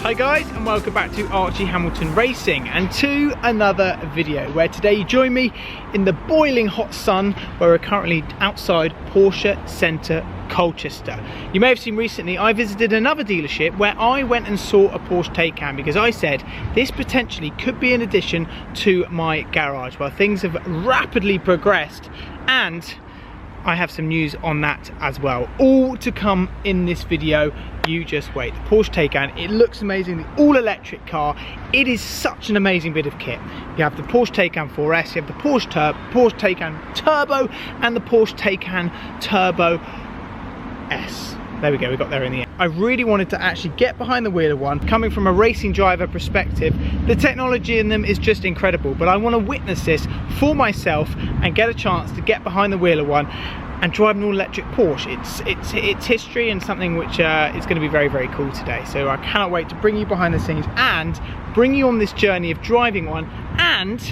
Hi guys, and welcome back to Archie Hamilton Racing and to another video where today you join me in the boiling hot sun where we're currently outside Porsche Centre Colchester. You may have seen recently I visited another dealership where I went and saw a Porsche Taycan because I said this potentially could be an addition to my garage. Well, things have rapidly progressed and I have some news on that as well. All to come in this video. You just wait. The Porsche Taycan, it looks amazing. The all-electric car. It is such an amazing bit of kit. You have the Porsche Taycan 4S, you have the Porsche Taycan Turbo, and the Porsche Taycan Turbo S. There we go, we got there in the end. I really wanted to actually get behind the wheel of one. Coming from a racing driver perspective, the technology in them is just incredible, but I want to witness this for myself and get a chance to get behind the wheel of one and drive an all-electric Porsche. It's history and something which is going to be very, very cool today. So I cannot wait to bring you behind the scenes and bring you on this journey of driving one and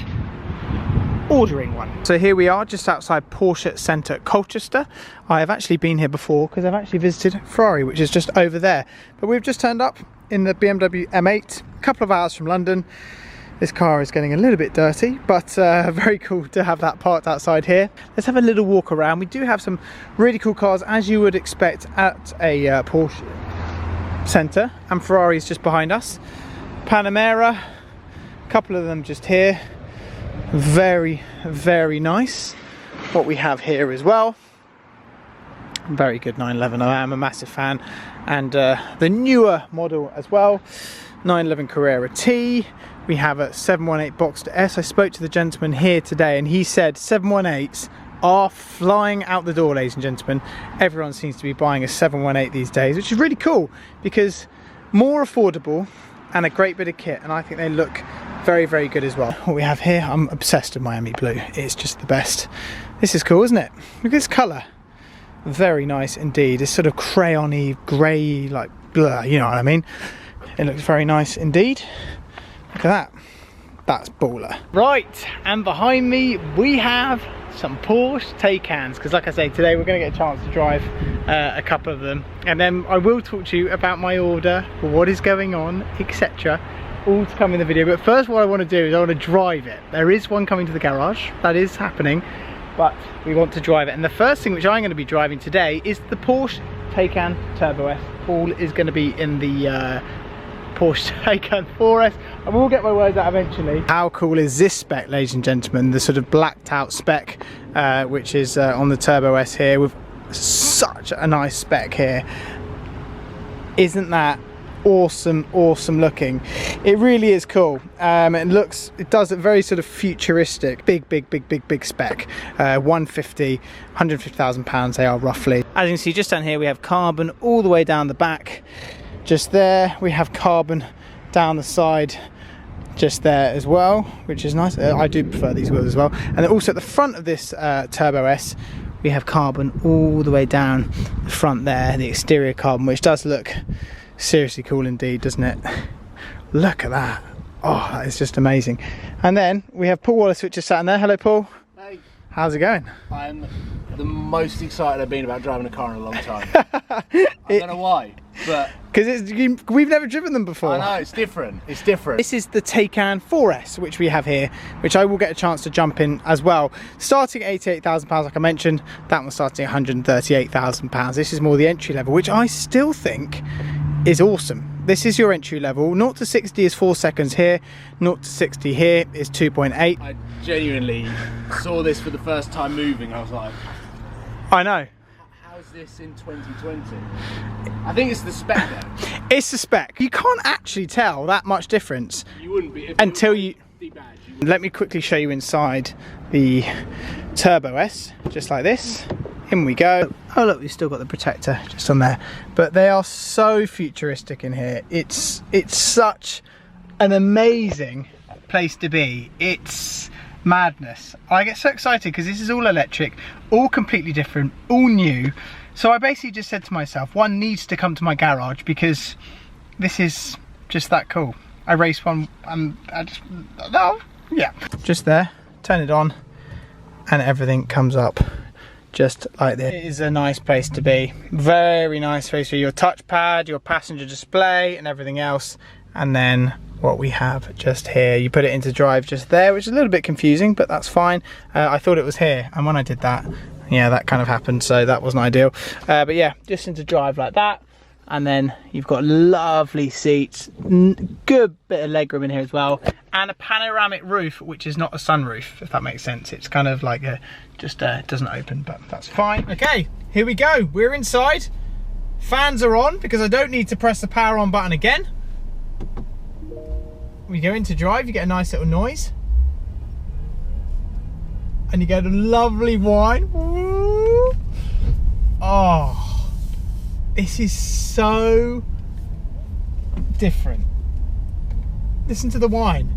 ordering one. So here we are just outside Porsche Centre Colchester. I have actually been here before because I've actually visited Ferrari, which is just over there. But we've just turned up in the BMW M8, a couple of hours from London. This car is getting a little bit dirty, but very cool to have that parked outside here. Let's have a little walk around. We do have some really cool cars, as you would expect at a Porsche Centre, and Ferrari is just behind us. Panamera, a couple of them just here. Very, very nice. What we have here as well. Very good 911. I am a massive fan. And the newer model as well. 911 Carrera T. We have a 718 Boxster S. I spoke to the gentleman here today and he said 718s are flying out the door, ladies and gentlemen. Everyone seems to be buying a 718 these days, which is really cool because more affordable and a great bit of kit, and I think they look very, very good as well. What we have here, I'm obsessed with Miami blue. It's just the best. This is cool, isn't it? Look at this colour. Very nice indeed. It's sort of crayon-y, grey, like blur, you know what I mean? It looks very nice indeed. Look at that. That's baller. Right, and behind me we have some Porsche Taycans, because like I say, today we're going to get a chance to drive a couple of them, and then I will talk to you about my order, what is going on, etc. All to come in the video. But first, what I want to do is I want to drive it. There is one coming to the garage, that is happening, but we want to drive it. And the first thing which I'm going to be driving today is the Porsche Taycan Turbo S. Paul is going to be in the Porsche Taycan 4S. I will get my words out eventually. How cool is this spec, ladies and gentlemen? The sort of blacked out spec, which is on the Turbo S here, with such a nice spec here. Isn't that awesome, awesome looking? It really is cool. It does it very sort of futuristic, big spec. 150,000 pounds they are roughly. As you can see just down here we have carbon all the way down the back. Just there we have carbon down the side just there as well, which is nice. I do prefer these wheels as well. And then also at the front of this Turbo S we have carbon all the way down the front there, the exterior carbon, which does look seriously cool indeed, doesn't it? Look at that. Oh, that is just amazing. And then we have Paul Wallace, which is sat in there. Hello Paul. Hey. How's it going? I'm the most excited I've been about driving a car in a long time. I don't know why, but because we've never driven them before. I know, it's different. It's different. This is the Taycan 4S, which we have here, which I will get a chance to jump in as well. Starting at £88,000, like I mentioned, that one's starting at £138,000. This is more the entry level, which I still think is awesome. This is your entry level. 0 to 60 is 4 seconds here. 0 to 60 here is 2.8. I genuinely saw this for the first time moving. I was like, I know. How is this in 2020? I think it's the spec though. It's the spec. You can't actually tell that much difference. You wouldn't be until you. Badge, Let me quickly show you inside the Turbo S, just like this. In we go. Oh look, we've still got the protector just on there. But they are so futuristic in here. It's such an amazing place to be. It's madness. I get so excited because this is all electric, all completely different, all new. So I basically just said to myself, one needs to come to my garage because this is just that cool. I race one and yeah. Just there, turn it on and everything comes up just like this. It is a nice place to be. Very nice place for your touchpad, your passenger display and everything else. And then what we have just here, you put it into drive just there, which is a little bit confusing, but that's fine. I thought it was here, and when I did that, yeah, that kind of happened, so that wasn't ideal. But yeah, just into drive like that. And then you've got lovely seats, good bit of legroom in here as well, and a panoramic roof, which is not a sunroof, if that makes sense. It's kind of like a, just doesn't open, but that's fine. Okay, here we go. We're inside. Fans are on because I don't need to press the power on button again. We go into drive, you get a nice little noise. And you get a lovely whine. Woo. Oh. This is so different. Listen to the whine.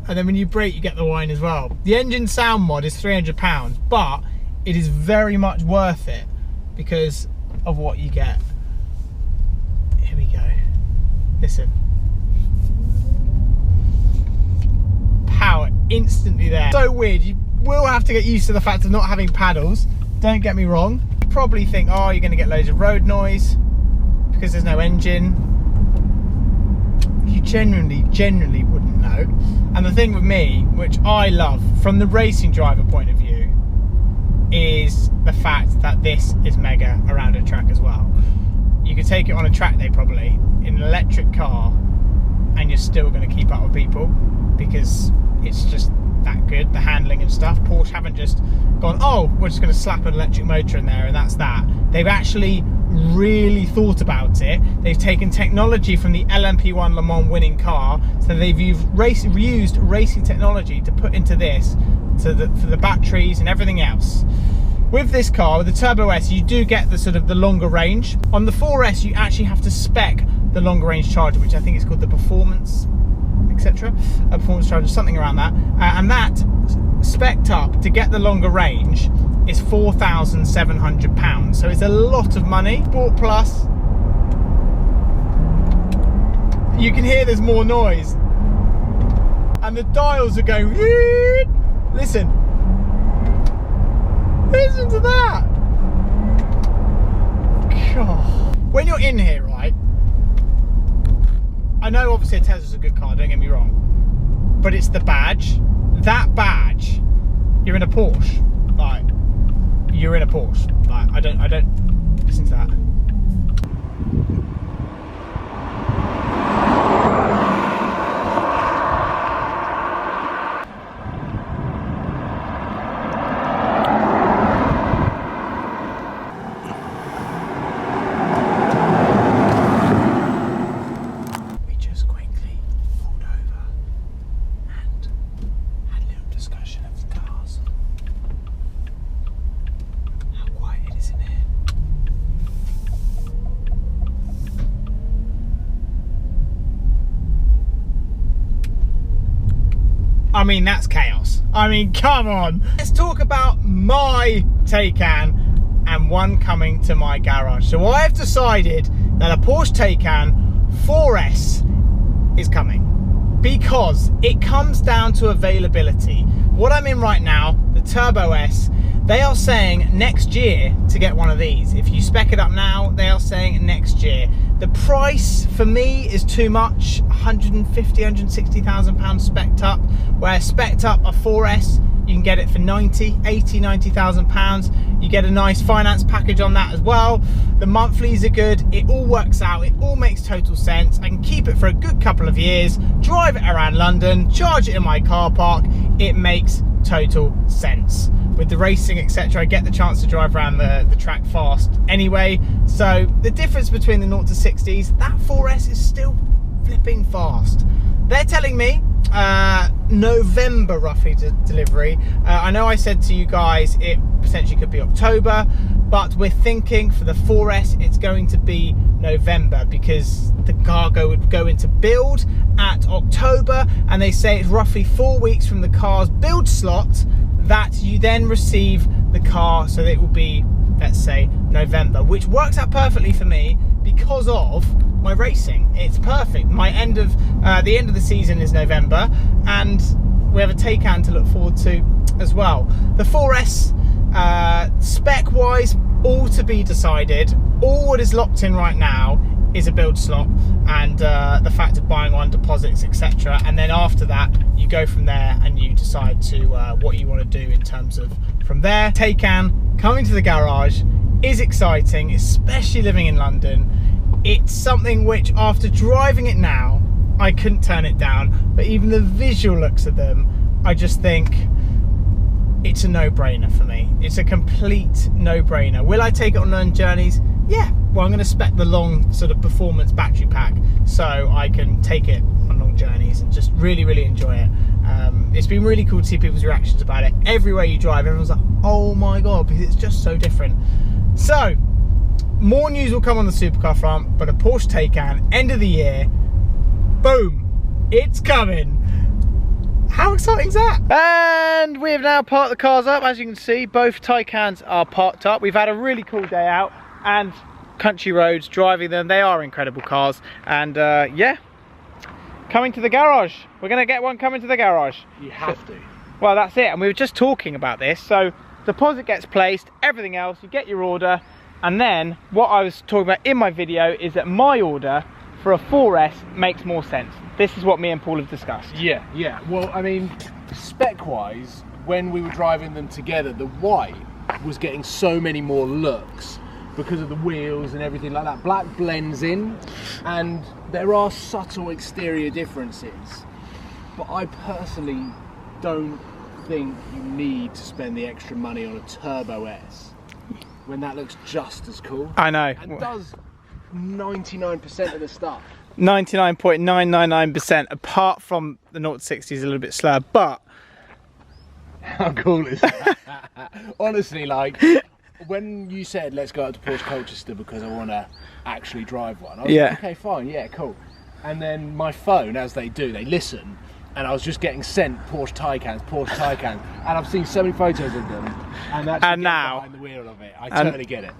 And then when you brake, you get the whine as well. The engine sound mod is £300, but it is very much worth it because of what you get. Here we go. Listen. Power instantly there. So weird. You will have to get used to the fact of not having paddles. Don't get me wrong. You probably think, oh, you're going to get loads of road noise because there's no engine. You genuinely wouldn't know. And the thing with me, which I love from the racing driver point of view, is the fact that this is mega around a track as well. You could take it on a track day probably in an electric car and you're still going to keep up with people because it's just that good, the handling and stuff. Porsche haven't just gone, oh, we're just going to slap an electric motor in there and that's that. They've actually really thought about it. They've taken technology from the LMP1 Le Mans winning car, so they've used racing technology to put into this, for the batteries and everything else. With this car, with the Turbo S, you do get the sort of the longer range. On the 4S, you actually have to spec the longer range charger, which I think is called the Performance, etc. A performance charger, something around that. And that spec'd up to get the longer range is £4,700. So it's a lot of money. Sport Plus, you can hear there's more noise. And the dials are going, listen. Listen to that. God. When you're in here, right, I know obviously a Tesla's a good car, don't get me wrong, but it's the badge. That badge, you're in a Porsche. Like, you're in a Porsche. Like, I don't listen to that. I mean, that's chaos. I mean, come on. Let's talk about my Taycan and one coming to my garage. So I've decided that a Porsche Taycan 4S is coming because it comes down to availability. What I'm in right now, the Turbo S, they are saying next year to get one of these. If you spec it up now, they are saying next year. The price for me is too much, 150, 160,000 pounds spec'd up, where spec'd up a 4S, you can get it for 90, 80, 90,000 pounds. You get a nice finance package on that as well. The monthlies are good, it all works out, it all makes total sense. I can keep it for a good couple of years, drive it around London, charge it in my car park, it makes total sense. With the racing, etc., I get the chance to drive around the track fast anyway. So the difference between the 0 to 60s, that 4S is still flipping fast. They're telling me November roughly to delivery. I know I said to you guys it potentially could be October, but we're thinking for the 4S it's going to be November because the cargo would go into build at October, and they say it's roughly 4 weeks from the car's build slot that you then receive the car, so that it will be, let's say, November, which works out perfectly for me because of my racing. It's perfect. My the end of the season is November, and we have a Taycan to look forward to as well. The 4S, spec wise, all to be decided. All what is locked in right now is a build slot and the fact of buying on deposits, etc. And then after that, you go from there and you decide to what you want to do in terms of from there. Taycan coming to the garage is exciting, especially living in London. It's something which, after driving it now, I couldn't turn it down. But even the visual looks of them, I just think it's a no-brainer for me. It's a complete no-brainer. Will I take it on long journeys? Yeah. Well, I'm going to spec the long sort of performance battery pack so I can take it on long journeys and just really, really enjoy it. It's been really cool to see people's reactions about it. Everywhere you drive, everyone's like, oh my God, because it's just so different. So, more news will come on the supercar front, but a Porsche Taycan, end of the year, boom, it's coming. How exciting is that? And we have now parked the cars up. As you can see, both Taycans are parked up. We've had a really cool day out and country roads, driving them. They are incredible cars. And yeah, coming to the garage. We're going to get one coming to the garage. You have to. Well, that's it. And we were just talking about this. So deposit gets placed, everything else, you get your order. And then what I was talking about in my video is that my order for a 4S makes more sense. This is what me and Paul have discussed. Yeah, yeah. Well, I mean, spec-wise, when we were driving them together, the white was getting so many more looks because of the wheels and everything like that. Black blends in, and there are subtle exterior differences. But I personally don't think you need to spend the extra money on a Turbo S when that looks just as cool. I know. And does 99% of the stuff. 99.999%, apart from the 0-60 is a little bit slower, but how cool is that? Honestly, like, when you said let's go out to Porsche Colchester because I want to actually drive one, I was like, okay, fine, yeah, cool. And then my phone, as they do, they listen, and I was just getting sent Porsche Taycans, and I've seen so many photos of them, and actually now behind the wheel of it, I totally get it.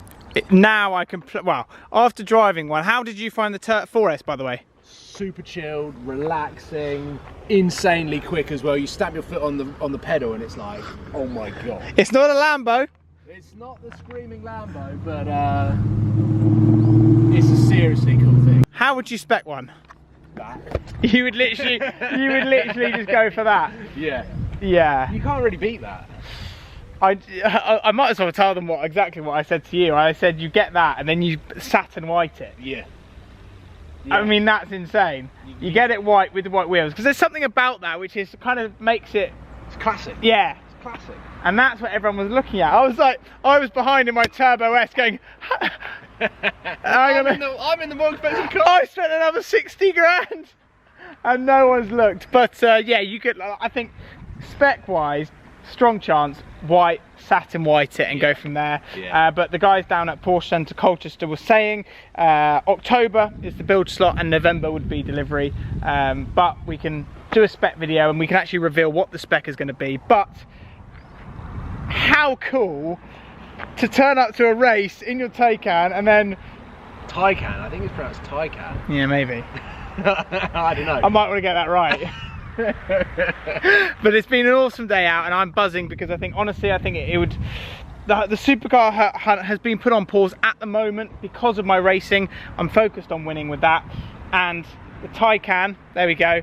Now I can, well, after driving one, how did you find the 4S, by the way? Super chilled, relaxing, insanely quick as well. You stamp your foot on the pedal and it's like, oh my God. It's not a Lambo. It's not the screaming Lambo, but it's a seriously cool thing. How would you spec one? That. You would literally just go for that. Yeah. Yeah. You can't really beat that. I might as well tell them exactly what I said to you. I said you get that and then you satin white it. Yeah. I mean, that's insane. You get it white with the white wheels, because there's something about that which is kind of makes it... It's classic. Yeah. It's classic. And that's what everyone was looking at. I was like, I was behind in my Turbo S going, I'm in the more expensive car. I spent another 60 grand and no one's looked. But yeah, you could, I think spec wise, strong chance, white, satin white it and go from there. Yeah. But the guys down at Porsche Centre Colchester were saying October is the build slot and November would be delivery. But we can do a spec video and we can actually reveal what the spec is going to be. But how cool to turn up to a race in your Taycan and then... Taycan, I think it's pronounced Taycan. Yeah, maybe. I don't know. I might want to get that right. But it's been an awesome day out and I'm buzzing because I think, honestly, I think it would... The supercar hunt has been put on pause at the moment because of my racing. I'm focused on winning with that. And the Taycan, there we go,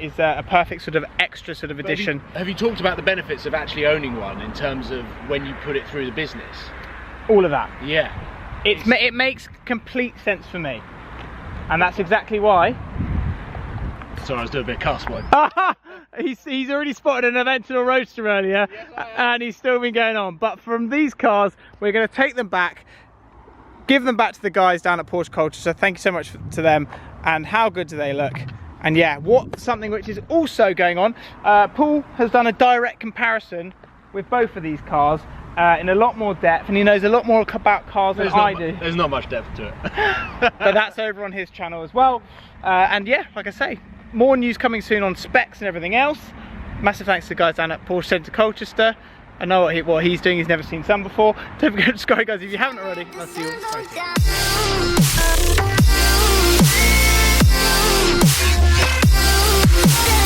is a perfect sort of extra sort of addition. Have you talked about the benefits of actually owning one in terms of when you put it through the business? All of that. Yeah. It makes complete sense for me. And that's exactly why. Sorry, I was doing a bit of cuss word. He's already spotted an Aventador Roadster earlier, yes, and he's still been going on. But from these cars, we're going to take them back, give them back to the guys down at Porsche Culture. So thank you so much to them. And how good do they look? And yeah, something which is also going on. Paul has done a direct comparison with both of these cars in a lot more depth, and he knows a lot more about cars than I do. There's not much depth to it. But that's over on his channel as well. And yeah, like I say, more news coming soon on specs and everything else. Massive thanks to the guys down at Porsche Centre Colchester. I know what he's doing, he's never seen some before. Don't forget to subscribe, guys, if you haven't already. I'll see you all.